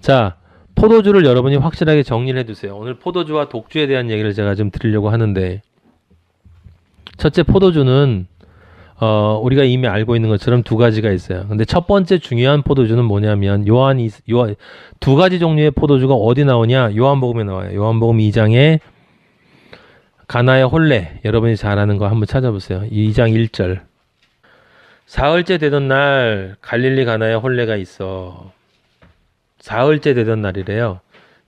자, 포도주를 여러분이 확실하게 정리를 해두세요. 오늘 포도주와 독주에 대한 얘기를 제가 좀 드리려고 하는데, 첫째, 포도주는 우리가 이미 알고 있는 것처럼 두 가지가 있어요. 근데 첫 번째 중요한 포도주는 뭐냐면 요한 두 가지 종류의 포도주가 어디 나오냐? 요한복음에 나와요. 요한복음 2장에 가나의 혼례, 여러분이 잘 아는 거 한번 찾아보세요. 2장 1절. 사흘째 되던 날 갈릴리 가나의 혼례가 있어. 사흘째 되던 날이래요.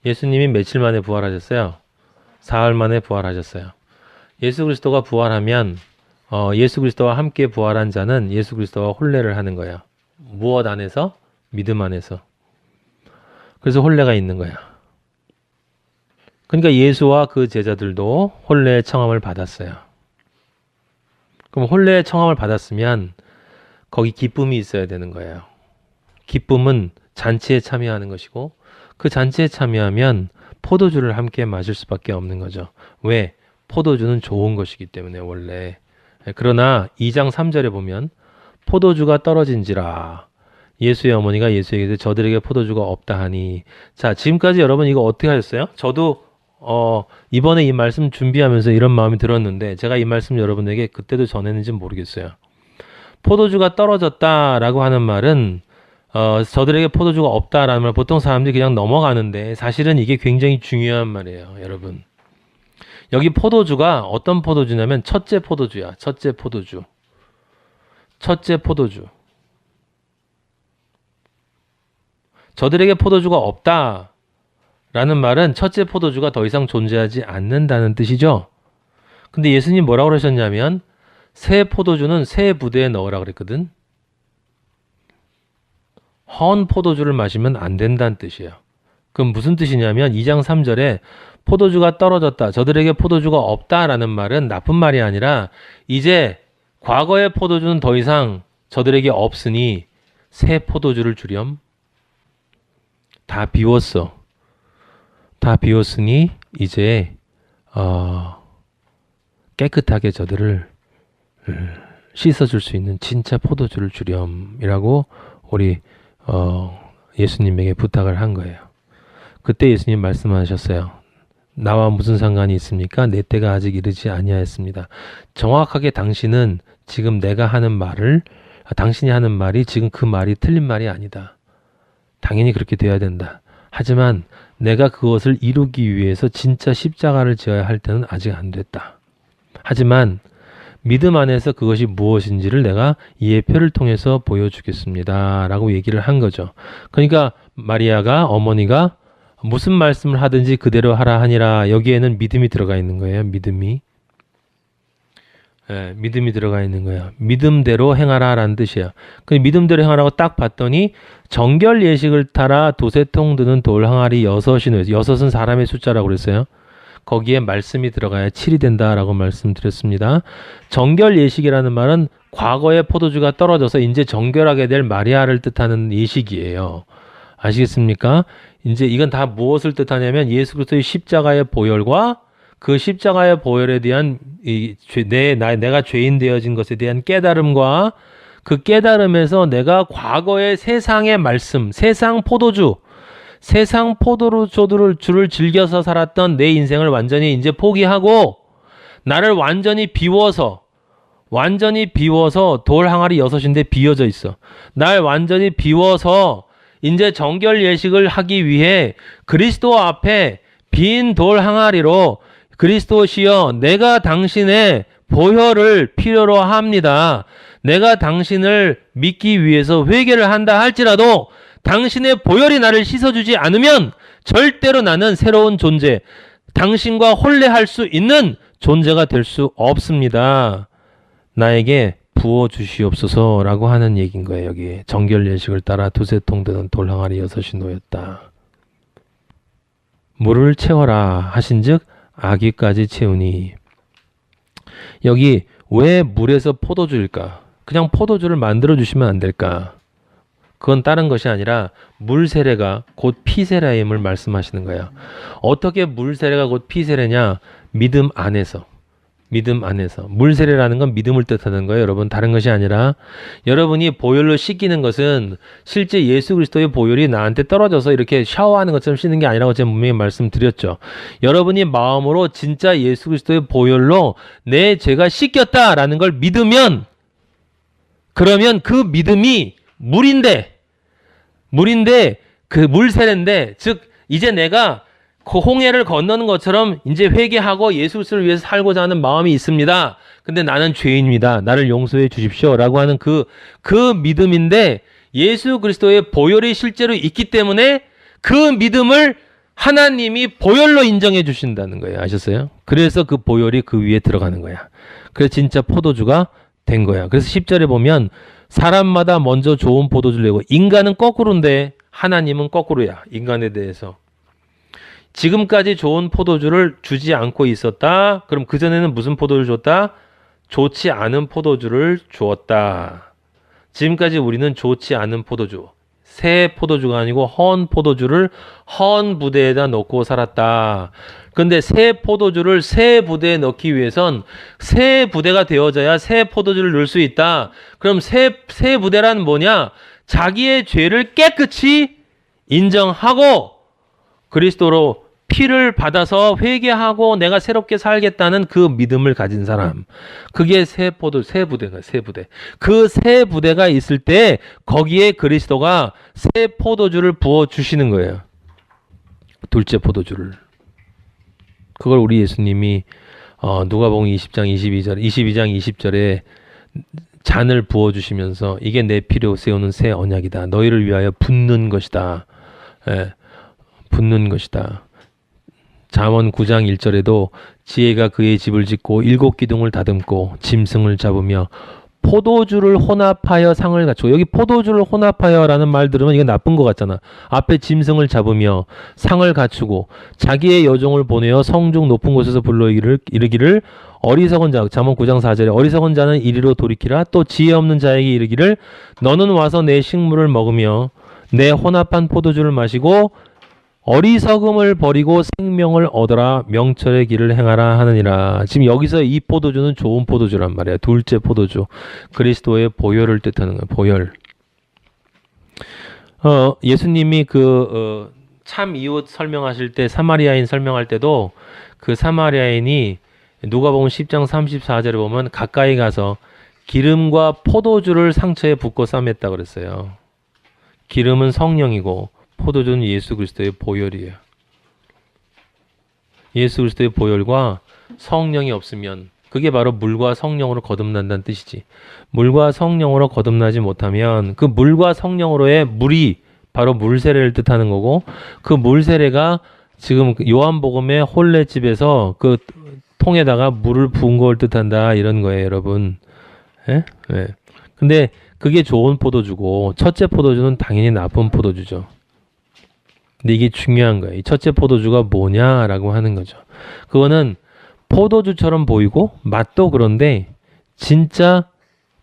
예수님이 며칠 만에 부활하셨어요? 사흘 만에 부활하셨어요. 예수 그리스도가 부활하면 예수 그리스도와 함께 부활한 자는 예수 그리스도와 혼례를 하는 거야. 무엇 안에서? 믿음 안에서. 그래서 혼례가 있는 거야. 그러니까 예수와 그 제자들도 혼례의 청함을 받았어요. 그럼 혼례의 청함을 받았으면 거기 기쁨이 있어야 되는 거예요. 기쁨은 잔치에 참여하는 것이고, 그 잔치에 참여하면 포도주를 함께 마실 수밖에 없는 거죠. 왜? 포도주는 좋은 것이기 때문에 원래. 그러나 2장 3절에 보면 포도주가 떨어진지라 예수의 어머니가 예수에게 저들에게 포도주가 없다 하니. 자, 지금까지 여러분 이거 어떻게 하셨어요? 저도 이번에 이 말씀 준비하면서 이런 마음이 들었는데, 제가 이 말씀 여러분에게 그때도 전했는지 모르겠어요. 포도주가 떨어졌다라고 하는 말은 저들에게 포도주가 없다라는 말, 보통 사람들이 그냥 넘어가는데 사실은 이게 굉장히 중요한 말이에요, 여러분. 여기 포도주가 어떤 포도주냐면 첫째 포도주야. 첫째 포도주. 첫째 포도주. 저들에게 포도주가 없다라는 말은 첫째 포도주가 더 이상 존재하지 않는다는 뜻이죠. 근데 예수님 뭐라고 그러셨냐면 새 포도주는 새 부대에 넣으라 그랬거든. 헌 포도주를 마시면 안 된다는 뜻이에요. 그럼 무슨 뜻이냐면 2장 3절에 포도주가 떨어졌다, 저들에게 포도주가 없다라는 말은 나쁜 말이 아니라 이제 과거의 포도주는 더 이상 저들에게 없으니 새 포도주를 주렴. 다 비웠어. 다 비웠으니 이제 깨끗하게 저들을 씻어줄 수 있는 진짜 포도주를 주렴이라고 우리 예수님에게 부탁을 한 거예요. 그때 예수님 말씀하셨어요. 나와 무슨 상관이 있습니까? 내 때가 아직 이르지 아니하였습니다. 정확하게 당신은 지금 내가 하는 말을, 당신이 하는 말이 지금 그 말이 틀린 말이 아니다. 당연히 그렇게 돼야 된다. 하지만 내가 그것을 이루기 위해서 진짜 십자가를 지어야 할 때는 아직 안 됐다. 하지만 믿음 안에서 그것이 무엇인지를 내가 이 예표를 통해서 보여주겠습니다. 라고 얘기를 한 거죠. 그러니까 마리아가, 어머니가 무슨 말씀을 하든지 그대로 하라 하니라. 여기에는 믿음이 들어가 있는 거예요. 믿음이. 믿음이 들어가 있는 거예요. 믿음대로 행하라 라는 뜻이에요. 그 믿음대로 행하라고 딱 봤더니 정결 예식을 따라 도세통 드는 돌 항아리 6이 놓였어요. 6은 사람의 숫자라고 그랬어요. 거기에 말씀이 들어가야 7이 된다라고 말씀드렸습니다. 정결 예식이라는 말은 과거의 포도주가 떨어져서 이제 정결하게 될 마리아를 뜻하는 예식이에요. 아시겠습니까? 이제 이건 다 무엇을 뜻하냐면 예수 그리스도의 십자가의 보혈과 그 십자가의 보혈에 대한 내가 죄인 되어진 것에 대한 깨달음과 그 깨달음에서 내가 과거의 세상의 말씀, 세상 포도주, 세상 포도주를 즐겨서 살았던 내 인생을 완전히 이제 포기하고 나를 완전히 비워서 돌 항아리 6인데 비어져 있어. 날 완전히 비워서 이제 정결 예식을 하기 위해 그리스도 앞에 빈 돌 항아리로 그리스도시여 내가 당신의 보혈을 필요로 합니다. 내가 당신을 믿기 위해서 회개를 한다 할지라도 당신의 보혈이 나를 씻어주지 않으면 절대로 나는 새로운 존재, 당신과 혼례할 수 있는 존재가 될 수 없습니다. 나에게 부어주시옵소서라고 하는 얘기인 거예요. 여기 정결 예식을 따라 두세 통 드는 돌 항아리 6이 놓였다. 물을 채워라 하신즉 아기까지 채우니. 여기 왜 물에서 포도주일까? 그냥 포도주를 만들어 주시면 안 될까? 그건 다른 것이 아니라 물 세례가 곧 피 세례임을 말씀하시는 거예요. 어떻게 물 세례가 곧 피 세례냐? 믿음 안에서. 믿음 안에서. 물세례라는 건 믿음을 뜻하는 거예요, 여러분. 다른 것이 아니라 여러분이 보혈로 씻기는 것은 실제 예수 그리스도의 보혈이 나한테 떨어져서 이렇게 샤워하는 것처럼 씻는 게 아니라고 제가 분명히 말씀드렸죠. 여러분이 마음으로 진짜 예수 그리스도의 보혈로 내 죄가 씻겼다라는 걸 믿으면, 그러면 그 믿음이 물인데 그 물세례인데, 즉 이제 내가 그 홍해를 건너는 것처럼 이제 회개하고 예수 그리스도를 위해서 살고자 하는 마음이 있습니다. 근데 나는 죄인입니다. 나를 용서해 주십시오라고 하는 그 믿음인데, 예수 그리스도의 보혈이 실제로 있기 때문에 그 믿음을 하나님이 보혈로 인정해 주신다는 거예요. 아셨어요? 그래서 그 보혈이 그 위에 들어가는 거야. 그래서 진짜 포도주가 된 거야. 그래서 10절에 보면 사람마다 먼저 좋은 포도주를 내고, 인간은 거꾸로인데 하나님은 거꾸로야. 인간에 대해서. 지금까지 좋은 포도주를 주지 않고 있었다. 그럼 그전에는 무슨 포도주를 줬다? 좋지 않은 포도주를 주었다. 지금까지 우리는 좋지 않은 포도주, 새 포도주가 아니고 헌 포도주를 헌 부대에다 넣고 살았다. 근데 새 포도주를 새 부대에 넣기 위해선 새 부대가 되어져야 새 포도주를 넣을 수 있다. 그럼 새 부대란 뭐냐? 자기의 죄를 깨끗이 인정하고 그리스도로 피를 받아서 회개하고 내가 새롭게 살겠다는 그 믿음을 가진 사람. 그게 새 부대가, 새 부대. 그 새 부대가 있을 때 거기에 그리스도가 새 포도주를 부어 주시는 거예요. 둘째 포도주를. 그걸 우리 예수님이 누가복음 20장 20절에 잔을 부어 주시면서 이게 내 피로 세우는 새 언약이다. 너희를 위하여 붓는 것이다. 예, 붓는 것이다. 잠언 9장 1절에도 지혜가 그의 집을 짓고 7기둥을 다듬고 짐승을 잡으며 포도주를 혼합하여 상을 갖추고, 여기 포도주를 혼합하여라는 말 들으면 이게 나쁜 것 같잖아. 앞에 짐승을 잡으며 상을 갖추고 자기의 여종을 보내어 성중 높은 곳에서 불러 이르기를 어리석은 자, 잠언 9장 4절에 어리석은 자는 이리로 돌이키라. 또 지혜 없는 자에게 이르기를 너는 와서 내 식물을 먹으며 내 혼합한 포도주를 마시고 어리석음을 버리고 생명을 얻어라. 명철의 길을 행하라 하느니라. 지금 여기서 이 포도주는 좋은 포도주란 말이야. 둘째 포도주. 그리스도의 보혈을 뜻하는 거야. 보혈. 예수님이 참 이웃 설명하실 때, 사마리아인 설명할 때도 그 사마리아인이 누가복음 10장 34절에 보면 가까이 가서 기름과 포도주를 상처에 붓고 싸맸다 그랬어요. 기름은 성령이고 포도주는 예수 그리스도의 보혈이에요. 예수 그리스도의 보혈과 성령이 없으면, 그게 바로 물과 성령으로 거듭난다는 뜻이지. 물과 성령으로 거듭나지 못하면 그 물과 성령으로의 물이 바로 물세례를 뜻하는 거고, 그 물세례가 지금 요한복음의 혼례집에서 그 통에다가 물을 부은 걸 뜻한다 이런 거예요, 여러분. 예? 네. 근데 그게 좋은 포도주고 첫째 포도주는 당연히 나쁜 포도주죠. 근데 이게 중요한 거예요. 이 첫째 포도주가 뭐냐라고 하는 거죠. 그거는 포도주처럼 보이고 맛도 그런데 진짜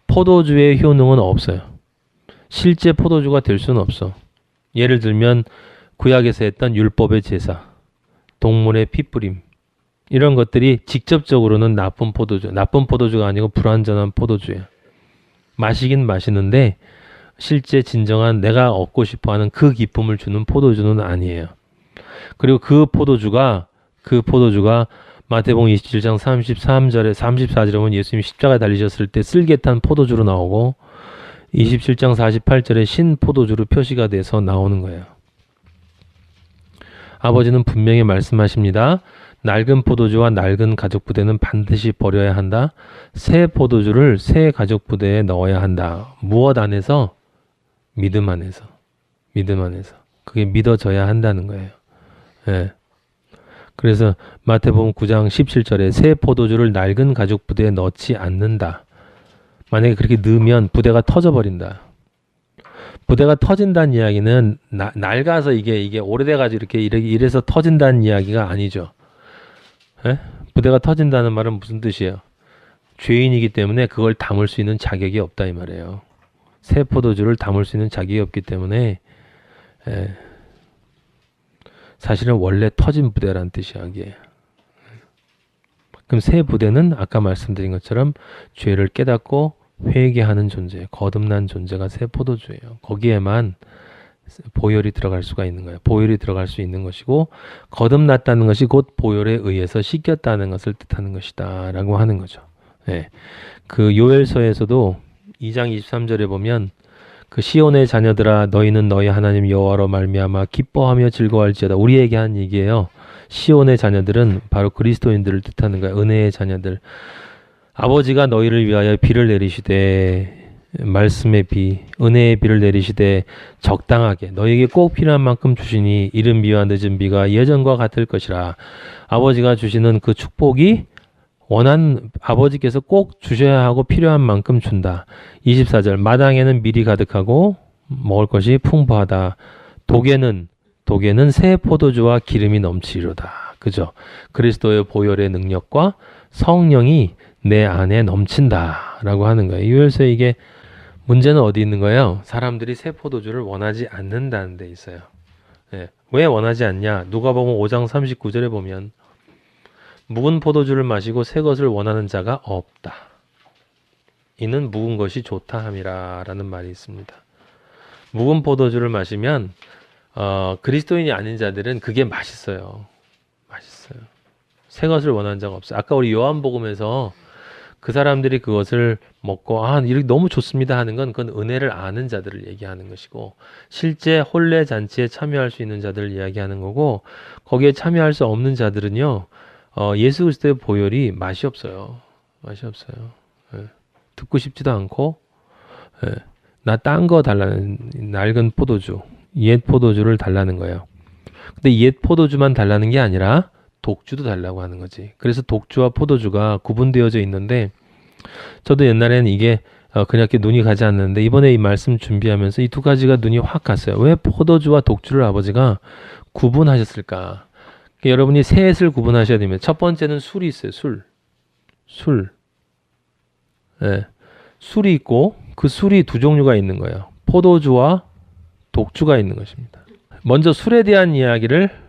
포도주의 효능은 없어요. 실제 포도주가 될 수는 없어. 예를 들면 구약에서 했던 율법의 제사, 동물의 핏뿌림, 이런 것들이 직접적으로는 나쁜 포도주가 아니고 불완전한 포도주예요. 마시긴 마시는데 실제 진정한 내가 얻고 싶어하는 그 기쁨을 주는 포도주는 아니에요. 그리고 그 포도주가 마태복음 27장 33절에 34절에 보면 예수님이 십자가에 달리셨을 때 쓸개 탄 포도주로 나오고 27장 48절에 신 포도주로 표시가 돼서 나오는 거예요. 아버지는 분명히 말씀하십니다. 낡은 포도주와 낡은 가죽 부대는 반드시 버려야 한다. 새 포도주를 새 가죽 부대에 넣어야 한다. 무엇 안에서? 믿음 안에서. 그게 믿어져야 한다는 거예요. 예. 그래서 마태복음 9장 17절에 새 포도주를 낡은 가죽 부대에 넣지 않는다. 만약에 그렇게 넣으면 부대가 터져버린다. 부대가 터진다는 이야기는 낡아서 이게 오래돼가지고 이래서 터진다는 이야기가 아니죠. 예? 부대가 터진다는 말은 무슨 뜻이에요? 죄인이기 때문에 그걸 담을 수 있는 자격이 없다 이 말이에요. 새 포도주를 담을 수 있는 자격이 없기 때문에 사실은 원래 터진 부대라는 뜻이야 이게. 그럼 새 부대는 아까 말씀드린 것처럼 죄를 깨닫고 회개하는 존재, 거듭난 존재가 새 포도주예요. 거기에만 보혈이 들어갈 수가 있는 거예요. 보혈이 들어갈 수 있는 것이고 거듭났다는 것이 곧 보혈에 의해서 씻겼다는 것을 뜻하는 것이다 라고 하는 거죠. 예. 그 요엘서에서도 2장 23절에 보면 그 시온의 자녀들아 너희는 너희 하나님 여호와로 말미암아 기뻐하며 즐거워할지어다. 우리에게 한 얘기예요. 시온의 자녀들은 바로 그리스도인들을 뜻하는 거야. 은혜의 자녀들. 아버지가 너희를 위하여 비를 내리시되 말씀의 비, 은혜의 비를 내리시되 적당하게 너희에게 꼭 필요한 만큼 주시니 이른 비와 늦은 비가 예전과 같을 것이라. 아버지가 주시는 그 축복이 아버지께서 꼭 주셔야 하고 필요한 만큼 준다. 24절 마당에는 밀이 가득하고 먹을 것이 풍부하다. 독에는 새 포도주와 기름이 넘치리로다. 그죠? 그리스도의 보혈의 능력과 성령이 내 안에 넘친다 라고 하는 거예요. 요엘서에 이게 문제는 어디 있는 거예요? 사람들이 새 포도주를 원하지 않는다는 데 있어요. 네. 왜 원하지 않냐? 누가복음 5장 39절에 보면 묵은 포도주를 마시고 새 것을 원하는 자가 없다. 이는 묵은 것이 좋다 함이라 라는 말이 있습니다. 묵은 포도주를 마시면 그리스도인이 아닌 자들은 그게 맛있어요. 맛있어요. 새 것을 원하는 자가 없어요. 아까 우리 요한복음에서 그 사람들이 그것을 먹고 이렇게 너무 좋습니다 하는 건 그건 은혜를 아는 자들을 얘기하는 것이고 실제 혼례 잔치에 참여할 수 있는 자들을 이야기하는 거고 거기에 참여할 수 없는 자들은요 예수 그리스도의 보혈이 맛이 없어요. 맛이 없어요. 예. 듣고 싶지도 않고 예. 나 딴 거 달라는 낡은 포도주 옛 포도주를 달라는 거예요. 근데 옛 포도주만 달라는 게 아니라 독주도 달라고 하는 거지. 그래서 독주와 포도주가 구분되어져 있는데 저도 옛날에는 이게 그냥 이렇게 눈이 가지 않는데 이번에 이 말씀 준비하면서 이 두 가지가 눈이 확 갔어요. 왜 포도주와 독주를 아버지가 구분하셨을까? 여러분이 셋을 구분하셔야 됩니다. 첫 번째는 술이 있어요. 술. 네. 술이 있고 그 술이 두 종류가 있는 거예요. 포도주와 독주가 있는 것입니다. 먼저 술에 대한 이야기를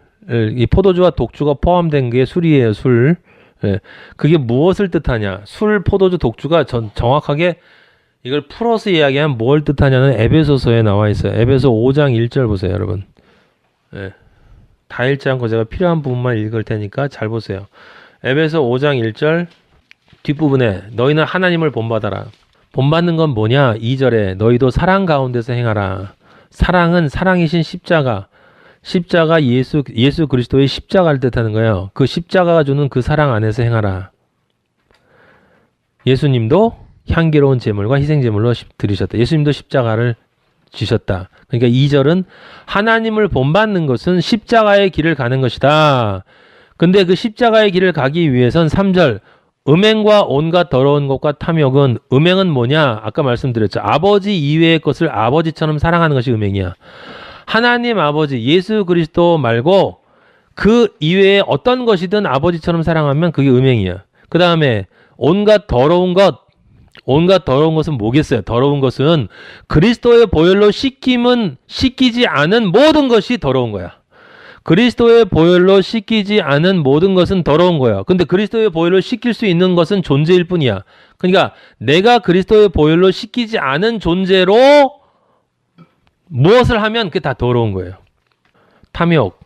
이 포도주와 독주가 포함된 게 술이에요. 술. 예. 그게 무엇을 뜻하냐? 술, 포도주, 독주가 정확하게 이걸 풀어서 이야기하면 뭘 뜻하냐는 에베소서에 나와 있어요. 에베소 5장 1절 보세요, 여러분. 예. 다 읽지 않고 제가 필요한 부분만 읽을 테니까 잘 보세요. 에베소 5장 1절 뒷부분에 너희는 하나님을 본받아라. 본받는 건 뭐냐? 2절에 너희도 사랑 가운데서 행하라. 사랑은 사랑이신 십자가 예수 그리스도의 십자가를 뜻하는 거예요. 그 십자가가 주는 그 사랑 안에서 행하라. 예수님도 향기로운 제물과 희생 제물로 드리셨다. 예수님도 십자가를 지셨다. 그러니까 2절은 하나님을 본받는 것은 십자가의 길을 가는 것이다. 근데 그 십자가의 길을 가기 위해선 3절 음행과 온갖 더러운 것과 탐욕은 음행은 뭐냐? 아까 말씀드렸죠. 아버지 이외의 것을 아버지처럼 사랑하는 것이 음행이야. 하나님 아버지 예수 그리스도 말고 그 이외에 어떤 것이든 아버지처럼 사랑하면 그게 음행이야. 그 다음에 온갖 더러운 것은 뭐겠어요? 더러운 것은 그리스도의 보혈로 씻기지 않은 모든 것이 더러운 거야. 그리스도의 보혈로 씻기지 않은 모든 것은 더러운 거야. 근데 그리스도의 보혈로 씻길 수 있는 것은 존재일 뿐이야. 그러니까 내가 그리스도의 보혈로 씻기지 않은 존재로 무엇을 하면 그게 다 더러운 거예요. 탐욕.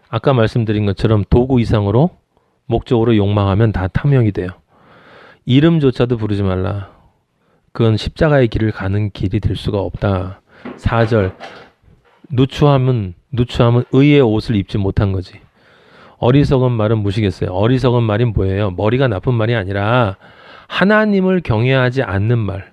아까 말씀드린 것처럼 도구 이상으로 목적으로 욕망하면 다 탐욕이 돼요. 이름조차도 부르지 말라. 그건 십자가의 길을 가는 길이 될 수가 없다. 4절. 누추함은 의의 옷을 입지 못한 거지. 어리석은 말은 무시겠어요. 어리석은 말이 뭐예요? 머리가 나쁜 말이 아니라 하나님을 경외하지 않는 말.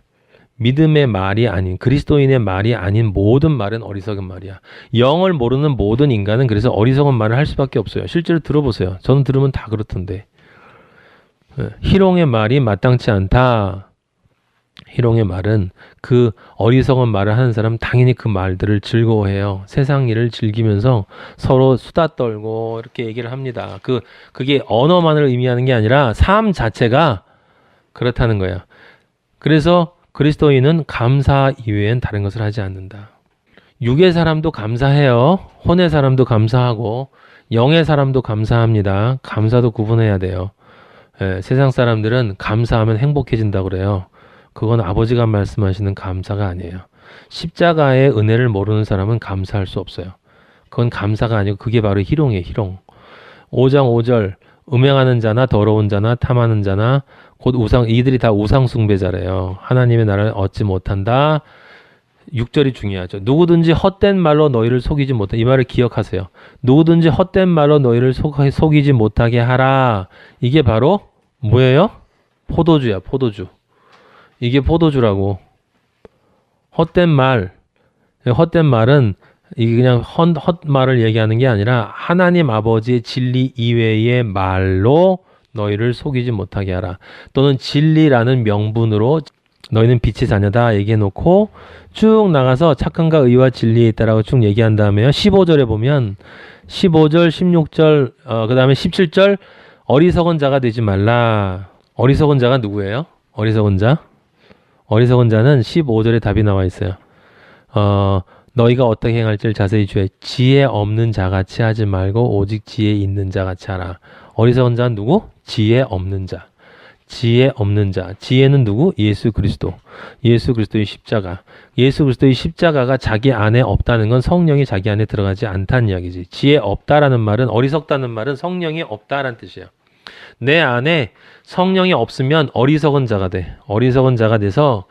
믿음의 말이 아닌 그리스도인의 말이 아닌 모든 말은 어리석은 말이야. 영을 모르는 모든 인간은 그래서 어리석은 말을 할 수밖에 없어요. 실제로 들어보세요. 저는 들으면 다 그렇던데. 희롱의 말이 마땅치 않다. 희롱의 말은 그 어리석은 말을 하는 사람은 당연히 그 말들을 즐거워해요. 세상 일을 즐기면서 서로 수다 떨고 이렇게 얘기를 합니다. 그게 언어만을 의미하는 게 아니라 삶 자체가 그렇다는 거예요. 그래서 그리스도인은 감사 이외엔 다른 것을 하지 않는다. 육의 사람도 감사해요. 혼의 사람도 감사하고 영의 사람도 감사합니다. 감사도 구분해야 돼요. 예, 세상 사람들은 감사하면 행복해진다고 그래요. 그건 아버지가 말씀하시는 감사가 아니에요. 십자가의 은혜를 모르는 사람은 감사할 수 없어요. 그건 감사가 아니고 그게 바로 희롱이에요. 희롱. 5장 5절 음행하는 자나 더러운 자나 탐하는 자나 곧 우상, 이들이 다 우상 숭배자래요. 하나님의 나라를 얻지 못한다. 6절이 중요하죠. 누구든지 헛된 말로 너희를 속이지 못하게, 이 말을 기억하세요. 누구든지 헛된 말로 너희를 속이지 못하게 하라. 이게 바로 뭐예요? 포도주야, 포도주. 이게 포도주라고. 헛된 말은 이게 그냥 헛말을 얘기하는 게 아니라 하나님 아버지의 진리 이외의 말로 너희를 속이지 못하게 하라. 또는 진리라는 명분으로 너희는 빛의 자녀다 얘기해놓고 쭉 나가서 착함과 의와 진리에 있다라고 쭉 얘기한 다음에요. 15절에 보면 15절, 16절, 그 다음에 17절 어리석은 자가 되지 말라. 어리석은 자가 누구예요? 어리석은 자? 어리석은 자는 15절에 답이 나와 있어요. 너희가 어떻게 행할지를 자세히 주의. 지혜 없는 자같이 하지 말고 오직 지혜 있는 자같이 하라. 어리석은 자는 누구? 지혜 없는 자. 지혜 없는 자. 지혜는 누구? 예수 그리스도. 예수 그리스도의 십자가. 예수 그리스도의 십자가가 자기 안에 없다는 건 성령이 자기 안에 들어가지 않다는 이야기지. 지혜 없다라는 말은, 어리석다는 말은 성령이 없다라는 뜻이에요. 내 안에 성령이 없으면 어리석은 자가 돼. 어리석은 자가 돼서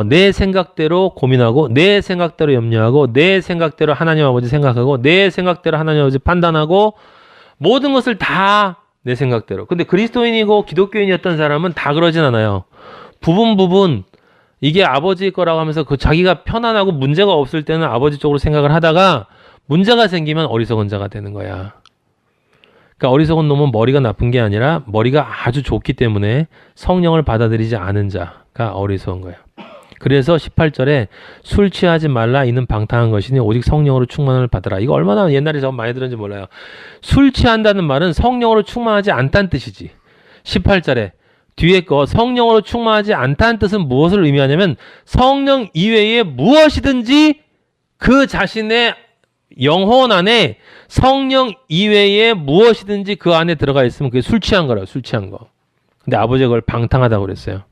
내 생각대로 고민하고 내 생각대로 염려하고 내 생각대로 하나님 아버지 생각하고 내 생각대로 하나님 아버지 판단하고 모든 것을 다 내 생각대로. 근데 그리스도인이고 기독교인이었던 사람은 다 그러진 않아요. 부분 이게 아버지 거라고 하면서 그 자기가 편안하고 문제가 없을 때는 아버지 쪽으로 생각을 하다가 문제가 생기면 어리석은 자가 되는 거야. 그러니까 어리석은 놈은 머리가 나쁜 게 아니라 머리가 아주 좋기 때문에 성령을 받아들이지 않은 자가 어리석은 거예요. 그래서 18절에 술 취하지 말라 이는 방탕한 것이니 오직 성령으로 충만을 받으라. 이거 얼마나 옛날에 저 많이 들었는지 몰라요. 술 취한다는 말은 성령으로 충만하지 않다는 뜻이지. 18절에 뒤에 거 성령으로 충만하지 않다는 뜻은 무엇을 의미하냐면 성령 이외에 무엇이든지 그 자신의 영혼 안에 성령 이외에 무엇이든지 그 안에 들어가 있으면 그게 술 취한 거라고. 술 취한 거. 근데 아버지가 그걸 방탕하다고 그랬어요.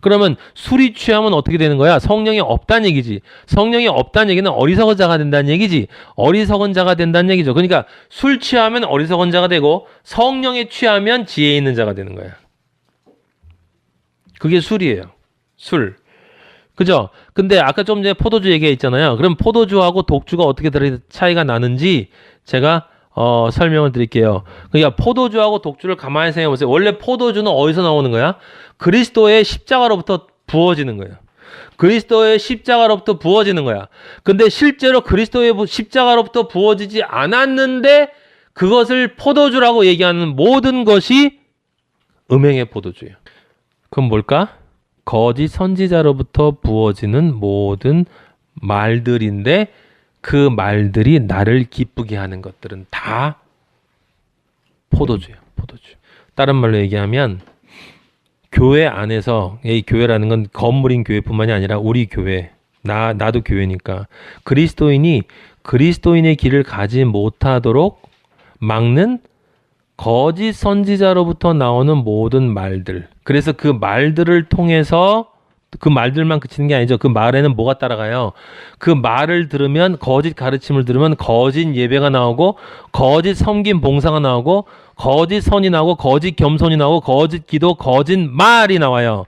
그러면 술이 취하면 어떻게 되는 거야? 성령이 없다는 얘기지. 성령이 없다는 얘기는 어리석은 자가 된다는 얘기지. 어리석은 자가 된다는 얘기죠. 그러니까 술 취하면 어리석은 자가 되고 성령에 취하면 지혜 있는 자가 되는 거야. 그게 술이에요. 술. 그죠? 근데 아까 좀 전에 포도주 얘기했잖아요. 그럼 포도주하고 독주가 어떻게 차이가 나는지 제가 설명을 드릴게요. 그러니까 포도주하고 독주를 가만히 생각해 보세요. 원래 포도주는 어디서 나오는 거야? 그리스도의 십자가로부터 부어지는 거예요. 그리스도의 십자가로부터 부어지는 거야. 근데 실제로 그리스도의 십자가로부터 부어지지 않았는데 그것을 포도주라고 얘기하는 모든 것이 음행의 포도주예요. 그럼 뭘까? 거짓 선지자로부터 부어지는 모든 말들인데 그 말들이 나를 기쁘게 하는 것들은 다 포도주예요. 포도주. 다른 말로 얘기하면 교회 안에서, 이 교회라는 건 건물인 교회뿐만이 아니라 우리 교회, 나도 교회니까 그리스도인이 그리스도인의 길을 가지 못하도록 막는 거짓 선지자로부터 나오는 모든 말들. 그래서 그 말들을 통해서 그 말들만 그치는 게 아니죠. 그 말에는 뭐가 따라가요? 그 말을 들으면, 거짓 가르침을 들으면 거짓 예배가 나오고 거짓 섬김 봉사가 나오고 거짓 선이 나오고 거짓 겸손이 나오고 거짓 기도, 거짓 말이 나와요.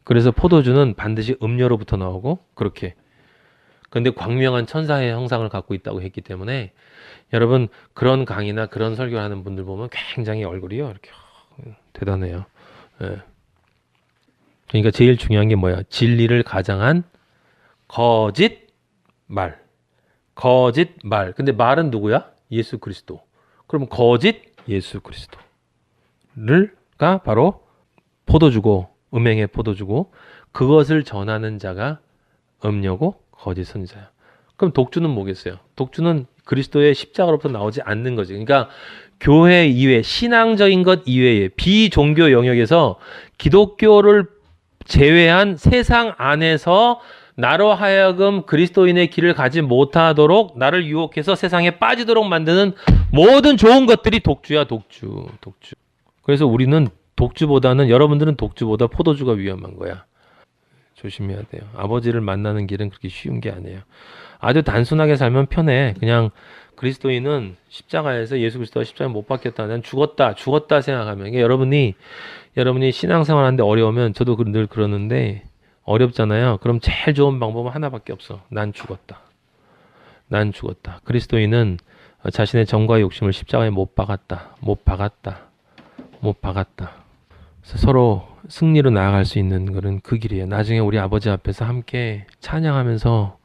그래서 포도주는 반드시 음료로부터 나오고 그렇게. 그런데 광명한 천사의 형상을 갖고 있다고 했기 때문에 여러분 그런 강의나 그런 설교를 하는 분들 보면 굉장히 얼굴이요 이렇게 대단해요. 예. 그러니까 제일 중요한 게 뭐야? 진리를 가장한 거짓 말. 거짓 말. 근데 말은 누구야? 예수 그리스도. 그럼 거짓 예수 그리스도가 바로 포도주고 음행의 포도주고 그것을 전하는 자가 음료고 거짓 선지자야. 그럼 독주는 뭐겠어요? 독주는 그리스도의 십자가로부터 나오지 않는 거지. 그러니까 교회 이외, 신앙적인 것 이외에 비종교 영역에서 기독교를 제외한 세상 안에서 나로 하여금 그리스도인의 길을 가지 못하도록 나를 유혹해서 세상에 빠지도록 만드는 모든 좋은 것들이 독주야. 독주. 그래서 우리는 독주보다는 여러분들은 독주보다 포도주가 위험한 거야. 조심해야 돼요. 아버지를 만나는 길은 그렇게 쉬운 게 아니에요. 아주 단순하게 살면 편해. 그냥 그리스도인은 십자가에서 예수 그리스도가 십자가에 못 박혔다. 난 죽었다 생각하면. 그러니까 여러분이 신앙생활 하는데 어려우면 저도 늘 그러는데 어렵잖아요. 그럼 제일 좋은 방법은 하나밖에 없어. 난 죽었다. 그리스도인은 자신의 정과의 욕심을 십자가에 못 박았다. 그래서 서로 승리로 나아갈 수 있는 그런 그 길이에요. 나중에 우리 아버지 앞에서 함께 찬양하면서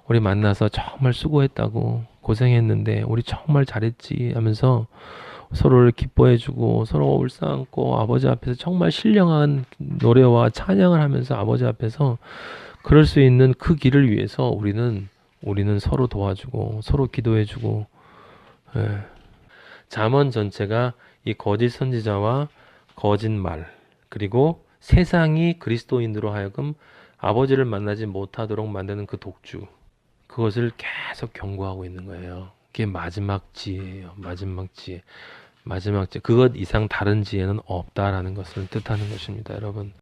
우리 만나서 정말 수고했다고, 고생했는데 우리 정말 잘했지 하면서 서로를 기뻐해주고 서로 울상안고 아버지 앞에서 정말 신령한 노래와 찬양을 하면서 아버지 앞에서 그럴 수 있는 그 길을 위해서 우리는 서로 도와주고 서로 기도해주고. 잠언 전체가 이 거짓 선지자와 거짓말, 그리고 세상이 그리스도인으로 하여금 아버지를 만나지 못하도록 만드는 그 독주, 그것을 계속 경고하고 있는 거예요. 그게 마지막 지혜예요. 마지막 지혜. 그것 이상 다른 지혜는 없다라는 것을 뜻하는 것입니다, 여러분.